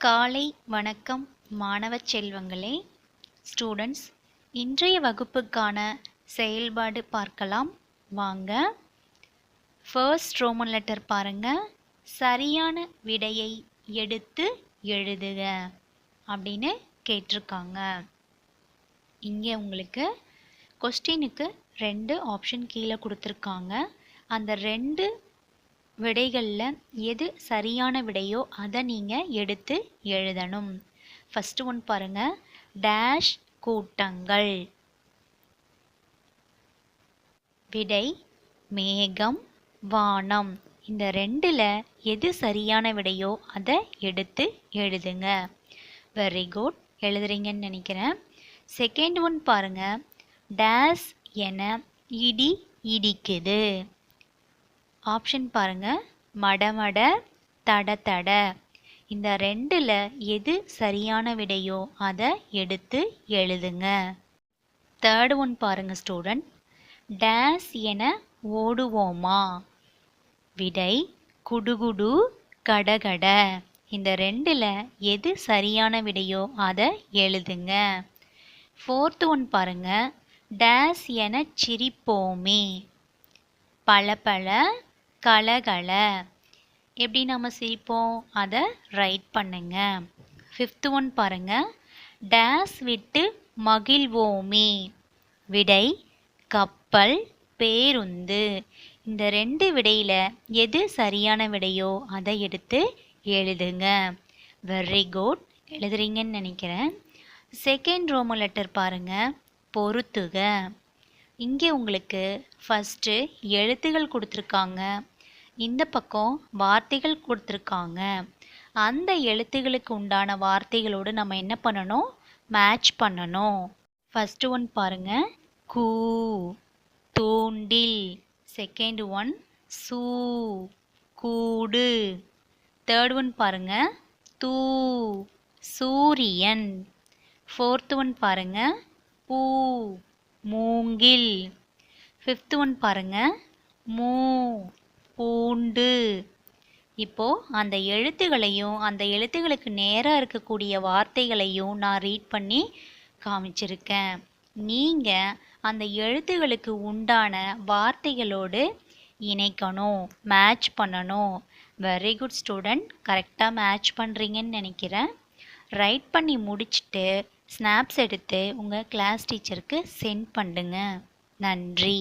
காலை வணக்கம் மாணவ செல்வங்களே. ஸ்டூடெண்ட்ஸ், இன்றைய வகுப்புக்கான செயல்பாடு பார்க்கலாம் வாங்க. ஃபர்ஸ்ட் ரோமன் லெட்டர் பாருங்க. சரியான விடையை எடுத்து எழுதுக அப்படின்னு கேட்டிருக்காங்க. இங்கே உங்களுக்கு கொஸ்டினுக்கு 2 ஆப்ஷன் கீழே கொடுத்துருக்காங்க. அந்த 2 விடைகளில் எது சரியான விடையோ அதை நீங்கள் எடுத்து எழுதணும். ஃபஸ்ட்டு ஒன் பாருங்கள். டேஷ் கூட்டங்கள். விடை மேகம், வானம். இந்த 2ல் எது சரியான விடையோ அதை எடுத்து எழுதுங்க. வெரி குட், எழுதுறீங்கன்னு நினைக்கிறேன். செகண்ட் ஒன் பாருங்கள். டேஷ் என இடி இடிக்குது. ஆப்ஷன் பாருங்க. மடமட, தட தட. இந்த 2ல் எது சரியான விடையோ அதை எடுத்து எழுதுங்க. தேர்ட் ஒன் பாருங்க ஸ்டூடெண்ட். டேஷ் என ஓடுவோமா. விடை குடுகுடு, கடகட. இந்த 2ல் எது சரியான விடையோ அதை எழுதுங்க. ஃபோர்த் ஒன் பாருங்க. டேஷ் என சிரிப்போமே. பளபள, கலகல. எப்படி நம்ம சிரிப்போம் அதை ரைட் பண்ணுங்க. ஃபிஃப்த் ஒன் பாருங்க. டேஷ் விட்டு மகிழ்வோமே. விடை கப்பல், பேருந்து. இந்த 2 விடையில் எது சரியான விடையோ அதை எடுத்து எழுதுங்க. வெரி குட், எழுதுறீங்கன்னு நினைக்கிறேன். செகண்ட் ரோமன் லெட்டர் பாருங்க. பொறுத்துக. இங்கே உங்களுக்கு ஃபஸ்ட்டு எழுத்துகள் கொடுத்துருக்காங்க, இந்த பக்கம் வார்த்தைகள் கொடுத்துருக்காங்க. அந்த எழுத்துகளுக்கு உண்டான வார்த்தைகளோடு நம்ம என்ன பண்ணணும், மேட்ச் பண்ணணும். ஃபஸ்ட்டு ஒன் பாருங்க. கூ, தூண்டில். செகண்ட் ஒன் சூ, கூடு. தேர்ட் ஒன் பாருங்க. தூ, சூரியன். ஃபோர்த் ஒன் பாருங்க. பூ, மூங்கில். ஃபிஃப்த் ஒன் பாருங்க. மூ, பூண்டு. இப்போ அந்த எழுத்துகளையும் அந்த எழுத்துகளுக்கு நேராக இருக்கக்கூடிய வார்த்தைகளையும் நான் ரீட் பண்ணி காமிச்சிருக்கேன். நீங்கள் அந்த எழுத்துகளுக்கு உண்டான வார்த்தைகளோடு இணைக்கணும், மேட்ச் பண்ணணும். வெரி குட் ஸ்டூடெண்ட், கரெக்டாக மேட்ச் பண்ணுறீங்கன்னு நினைக்கிறேன். ரைட் பண்ணி முடிச்சுட்டு ஸ்னாப்ஸ் எடுத்து உங்கள் கிளாஸ் டீச்சருக்கு சென்ட் பண்ணுங்க. நன்றி.